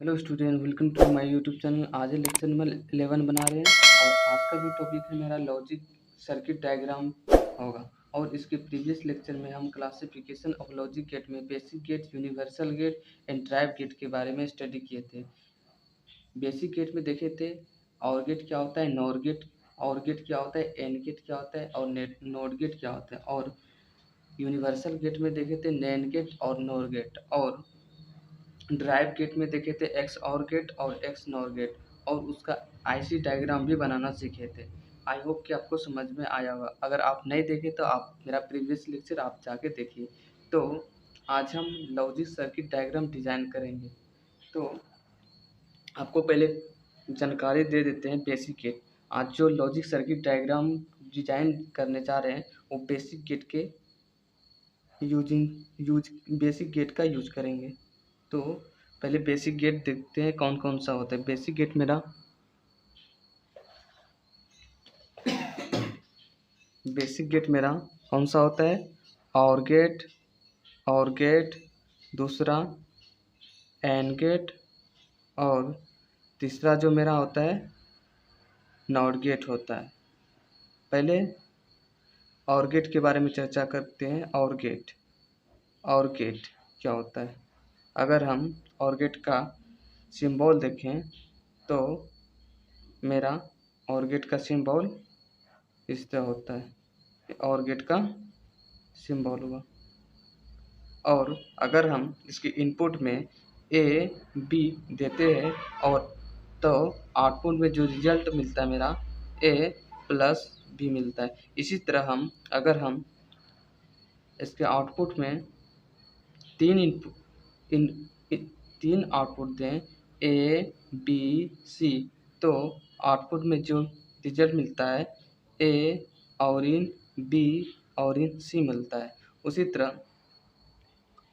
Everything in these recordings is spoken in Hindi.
Hello student, welcome to my YouTube channel. आज लेक्चर नंबर 11 बना रहे हैं और आज का जो टॉपिक है मेरा लॉजिक सर्किट डायग्राम होगा। और इसके प्रीवियस लेक्चर में हम क्लासिफिकेशन ऑफ लॉजिक गेट में basic gate, universal gate and derived gate के बारे में स्टडी किए थे। बेसिक गेट में देखे थे और गेट क्या होता है, नॉर गेट, और गेट क्या होता है, एन गेट क्या होता है और नोट गेट क्या होता है। और यूनिवर्सल गेट में देखे थे नैन गेट और नोर गेट। और ड्राइव गेट में देखे थे एक्स और गेट और एक्स नॉर गेट, और उसका आईसी डायग्राम भी बनाना सीखे थे। आई होप कि आपको समझ में आया होगा। अगर आप नहीं देखे तो आप मेरा प्रीवियस लेक्चर आप जाके देखिए। तो आज हम लॉजिक सर्किट डायग्राम डिजाइन करेंगे। तो आपको पहले जानकारी दे देते हैं बेसिक गेट। आज जो लॉजिक सर्किट डायग्राम डिजाइन करने जा रहे हैं वो बेसिक गेट के यूज बेसिक गेट का यूज करेंगे। तो पहले बेसिक गेट देखते हैं कौन कौन सा होता है। बेसिक गेट मेरा कौन सा होता है, और गेट, दूसरा एन गेट, और तीसरा जो मेरा होता है नॉट गेट होता है। पहले और गेट के बारे में चर्चा करते हैं। और गेट क्या होता है। अगर हम और गेट का सिंबल देखें तो मेरा और गेट का सिंबल इस तरह होता है, और गेट का सिंबल हुआ। और अगर हम इसके इनपुट में ए बी देते हैं और तो आउटपुट में जो रिजल्ट मिलता है मेरा ए प्लस बी मिलता है। इसी तरह अगर हम इसके आउटपुट में तीन इनपुट इन, इन तीन आउटपुट दें ए बी सी, तो आउटपुट में जो रिजल्ट मिलता है ए और इन बी और इन सी मिलता है। उसी तरह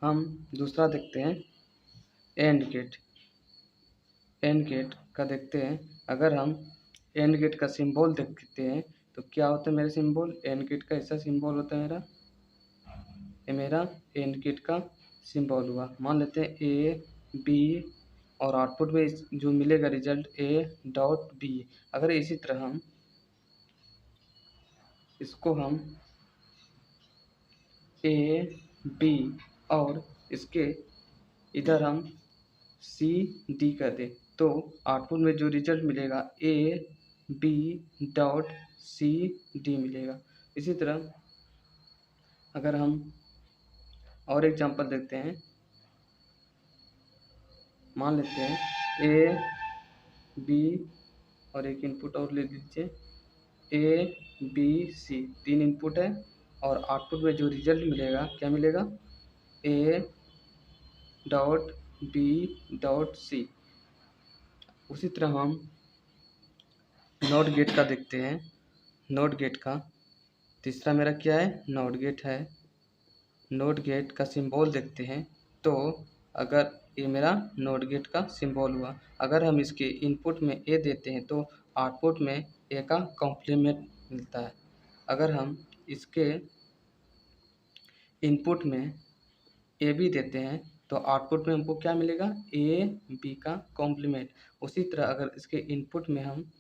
हम दूसरा देखते हैं एंड गेट का देखते हैं। अगर हम एंड गेट का सिंबल देखते हैं तो क्या होता है मेरा सिंबल, एंड गेट का ऐसा सिंबल होता है मेरा एंड गेट का सिंबल हुआ। मान लेते हैं ए बी और आउटपुट में जो मिलेगा रिजल्ट ए डॉट बी। अगर इसी तरह हम ए बी और इसके इधर हम सी डी कर दे तो आउटपुट में जो रिजल्ट मिलेगा A B dot C D मिलेगा। इसी तरह अगर हम और एग्जांपल देखते हैं, मान लेते हैं ए बी और एक इनपुट और ले लीजिए ए बी सी, तीन इनपुट है और आउटपुट में जो रिजल्ट मिलेगा क्या मिलेगा A dot B dot C. उसी तरह हम नॉट गेट का देखते हैं। नॉट गेट का तीसरा मेरा क्या है, नॉट गेट है। नॉट गेट का सिंबल देखते हैं तो अगर ये मेरा नॉट गेट का सिंबल हुआ। अगर हम इसके इनपुट में ए देते हैं तो आउटपुट में ए का कॉम्प्लीमेंट मिलता है। अगर हम इसके इनपुट में ए बी देते हैं तो आउटपुट में हमको क्या मिलेगा ए बी का कॉम्प्लीमेंट। उसी तरह अगर इसके इनपुट में हम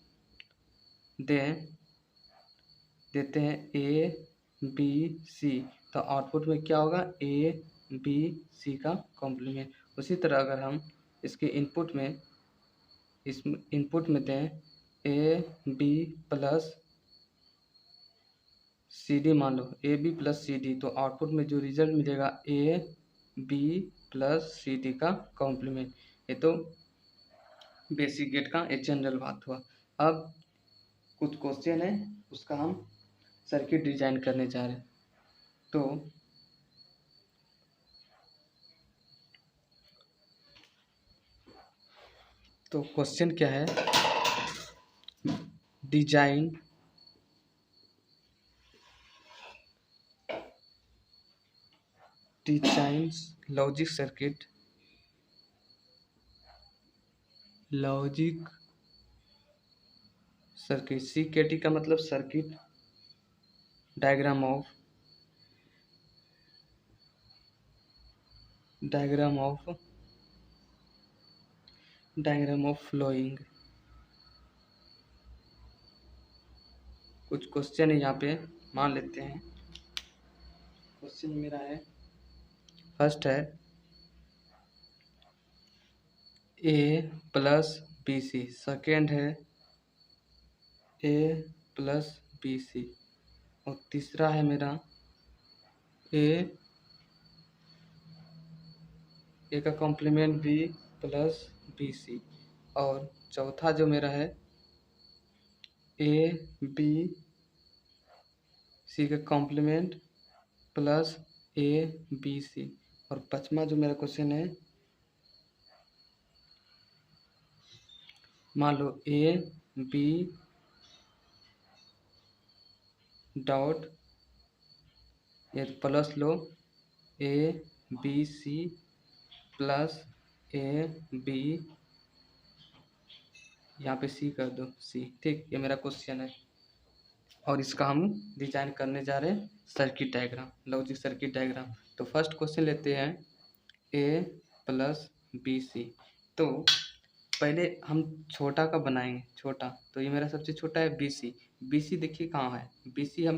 देते हैं ए बी सी तो आउटपुट में क्या होगा ए बी सी का कॉम्प्लीमेंट। उसी तरह अगर हम इसके इनपुट में दें A B plus C D, मान लो A B plus C D, तो आउटपुट में जो रिजल्ट मिलेगा A B plus C D का कॉम्प्लीमेंट। ये तो बेसिक गेट का एक जनरल बात हुआ। अब कुछ क्वेश्चन है उसका हम सर्किट डिजाइन करने जा रहे हैं। तो क्वेश्चन क्या है, डिजाइन लॉजिक सर्किट सी के टी का मतलब circuit diagram of diagram of flowing. कुछ क्वेश्चन है यहाँ पे, मान लेते हैं। क्वेश्चन मेरा है, फर्स्ट है ए प्लस बी सी, सेकेंड है ए प्लस बी सी, और तीसरा है मेरा ए का complement B plus B C, और चौथा जो मेरा है ए बी सी का complement plus A B C, और पांचवा जो मेरा क्वेश्चन है, मान लो ए बी डॉट, ये प्लस लो A B C plus A B, यहाँ पे सी कर दो सी, ठीक। ये मेरा क्वेश्चन है, और इसका हम डिजाइन करने जा रहे हैं circuit diagram, logic circuit diagram. तो फर्स्ट क्वेश्चन लेते हैं ए प्लस बी सी। तो पहले हम छोटा का बनाएंगे, छोटा। तो ये मेरा सबसे छोटा है बी सी। बी सी देखिए कहाँ है, बी सी हम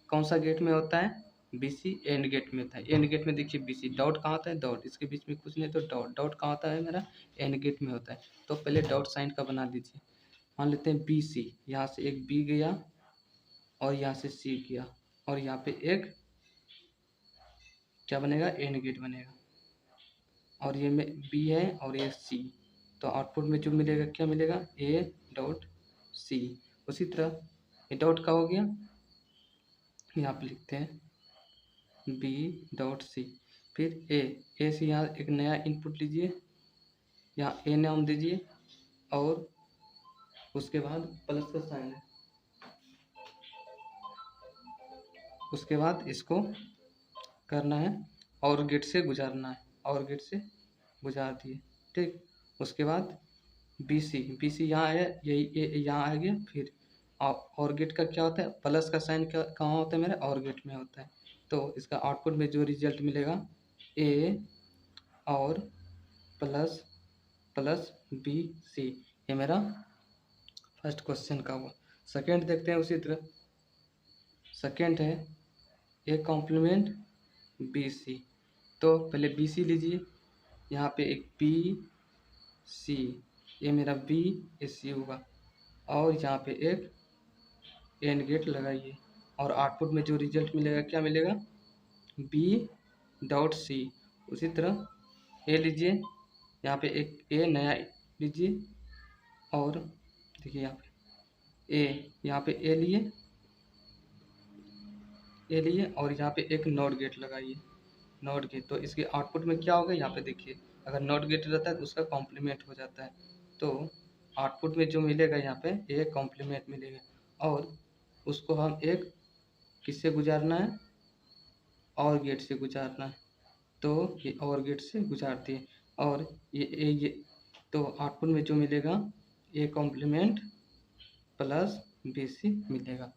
कौन सा गेट में होता है, बी सी एंड गेट में होता है। एंड गेट में देखिए बी सी, डॉट कहाँ होता है, डॉट, इसके बीच में कुछ नहीं तो डॉट, डॉट कहाँ होता है मेरा, एंड गेट में होता है। तो पहले डॉट साइन का बना दीजिए। मान लेते हैं बी सी, यहाँ से एक बी गया और यहाँ से सी गया, और यहाँ पे एक क्या बनेगा, एंड गेट बनेगा, और ये में बी है और ये सी। तो आउटपुट में जो मिलेगा क्या मिलेगा, ए डॉट सी। उसी तरह ये डॉट का हो गया, यहाँ पे लिखते हैं बी डॉट सी। फिर ए से यहाँ एक नया इनपुट लीजिए, यहाँ ए नाम दीजिए, और उसके बाद प्लस का साइन है, उसके बाद इसको करना है और गेट से गुजारना है, और गेट से गुजार दिए, ठीक। उसके बाद बी सी यहाँ है, यही यहाँ आ गया। फिर और गेट का क्या होता है, प्लस का साइन कहाँ होता है मेरा, और गेट में होता है। तो इसका आउटपुट में जो रिजल्ट मिलेगा ए और प्लस प्लस बी सी, ये मेरा फर्स्ट क्वेश्चन का हुआ। सेकेंड देखते हैं उसी तरह। सेकेंड है ए कॉम्प्लीमेंट बी सी। तो पहले बी सी लीजिए, यहाँ पे एक बी सी, ये मेरा बी सी होगा, और यहाँ पे एक एंड गेट लगाइए, और आउटपुट में जो रिजल्ट मिलेगा क्या मिलेगा, बी डॉट सी। उसी तरह ए लीजिए, यहाँ पे एक ए नया लीजिए, और देखिए यहाँ पे यहाँ पे ए लिए और यहाँ पे एक नॉट गेट लगाइए, नॉट गेट। तो इसके आउटपुट में क्या होगा, यहाँ पे देखिए, अगर नॉट गेट रहता है तो उसका कॉम्प्लीमेंट हो जाता है। तो आउटपुट में जो मिलेगा यहाँ पे ए कॉम्प्लीमेंट मिलेगा, और उसको हम एक किससे गुजारना है, और गेट से गुजारना है। तो ये और गेट से गुजारती है, और ये तो आउटपुट में जो मिलेगा A complement plus B C मिलेगा।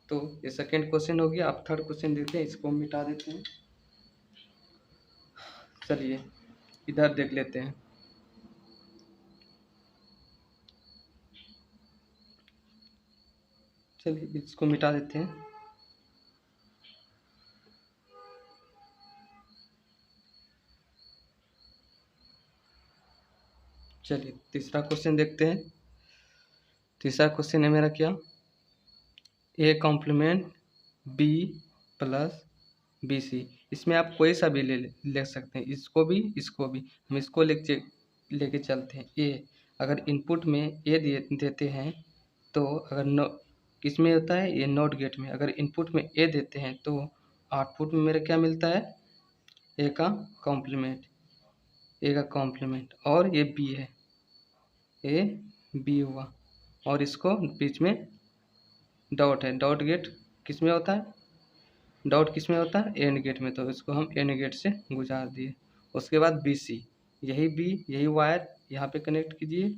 तो ये सेकेंड क्वेश्चन हो गया। अब थर्ड क्वेश्चन देखते हैं, इसको मिटा देते हैं। चलिए इधर देख लेते हैं। चलिए इसको मिटा देते हैं। चलिए तीसरा क्वेश्चन देखते हैं। तीसरा क्वेश्चन है मेरा क्या, A complement B plus B C. इसमें आप कोई सा भी ले सकते हैं, इसको भी इसको भी। हम इसको लेके चलते हैं। ए अगर इनपुट में ए देते हैं, तो अगर किस में होता है, ये नॉट गेट में। अगर इनपुट में ए देते हैं तो आउटपुट में मेरा क्या मिलता है, ए का कॉम्प्लीमेंट, ए का कॉम्प्लीमेंट, और ये बी है, ए बी हुआ, और इसको बीच में डॉट है। डॉट गेट किस में होता है, डॉट किस में होता है, एंड गेट में। तो इसको हम एंड गेट से गुजार दिए। उसके बाद बी सी, यही वायर यहाँ पे कनेक्ट कीजिए,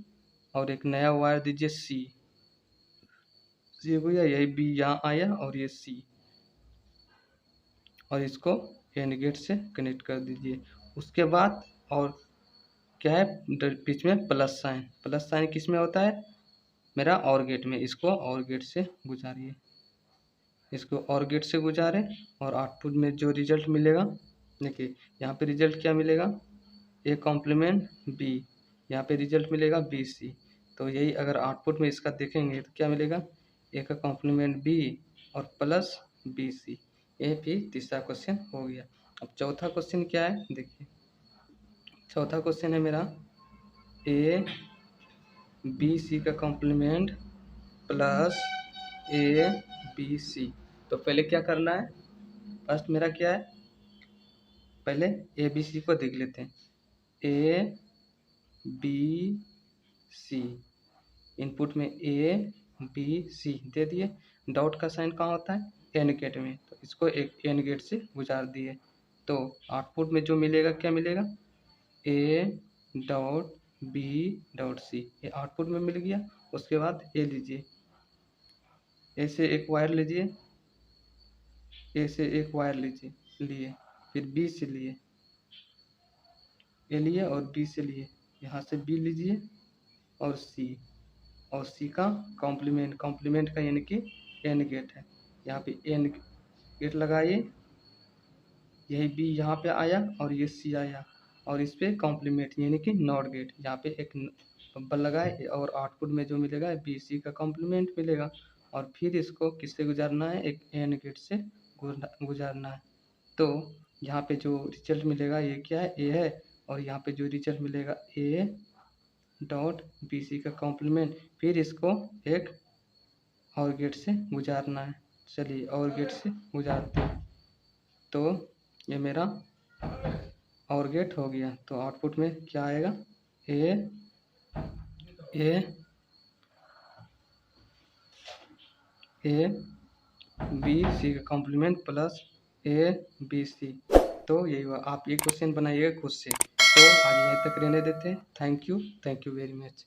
और एक नया वायर दीजिए सी भैया, यही बी यहाँ आया और ये सी, और इसको एंड गेट से कनेक्ट कर दीजिए। उसके बाद और क्या है, बीच में प्लस साइन किस में होता है, मेरा और गेट में। इसको और गेट से गुजारिए, इसको और गेट से गुजारे और आउटपुट में जो रिजल्ट मिलेगा, देखिए यहाँ पे रिजल्ट क्या मिलेगा, ए कॉम्प्लीमेंट बी, यहाँ पे रिजल्ट मिलेगा बी सी। तो यही अगर आउटपुट में इसका देखेंगे तो क्या मिलेगा, ए का कॉम्प्लीमेंट बी और प्लस बी सी। ये भी तीसरा क्वेश्चन हो गया। अब चौथा क्वेश्चन क्या है, देखिए चौथा क्वेश्चन है मेरा ए बी सी का complement plus A B C. तो पहले क्या करना है, फर्स्ट मेरा क्या है, पहले ए बी सी को देख लेते हैं। ए बी सी, इनपुट में ए बी सी दे दिए, डॉट का साइन कहाँ होता है, एन गेट में, तो इसको एक एन गेट से गुजार दिए। तो आउटपुट में जो मिलेगा क्या मिलेगा, A dot B dot C, ये आउटपुट में मिल गया। उसके बाद ए लीजिए, ए से एक वायर लीजिए, ए से एक वायर लीजिए, लिए, फिर बी से लिए, ए लिए और बी से लिए, यहाँ से बी लीजिए और सी का कॉम्प्लीमेंट का यानी कि एन गेट है, यहाँ पे एन गेट लगाइए, यही बी यहाँ पे आया और ये सी आया और इस पे कॉम्प्लीमेंट यानी कि नॉट गेट, यहाँ पे एक बल लगाए और आउटपुट में जो मिलेगा बी सी का कॉम्प्लीमेंट मिलेगा। और फिर इसको किससे गुजारना है, एक एन गेट से गुजारना है। तो यहाँ पे जो रिजल्ट मिलेगा ये क्या है, ए है, और यहाँ पे जो रिजल्ट मिलेगा ए डॉट बी सी का कॉम्प्लीमेंट, फिर इसको एक और गेट से गुजारना है। चलिए और गेट से गुजारते हैं, तो ये मेरा और गेट हो गया। तो आउटपुट में क्या आएगा, ए बी सी का complement plus A B C. तो यही हुआ, आप ये क्वेश्चन बनाइएगा खुद से। तो आज यहीं तक रहने देते हैं। Thank you very much.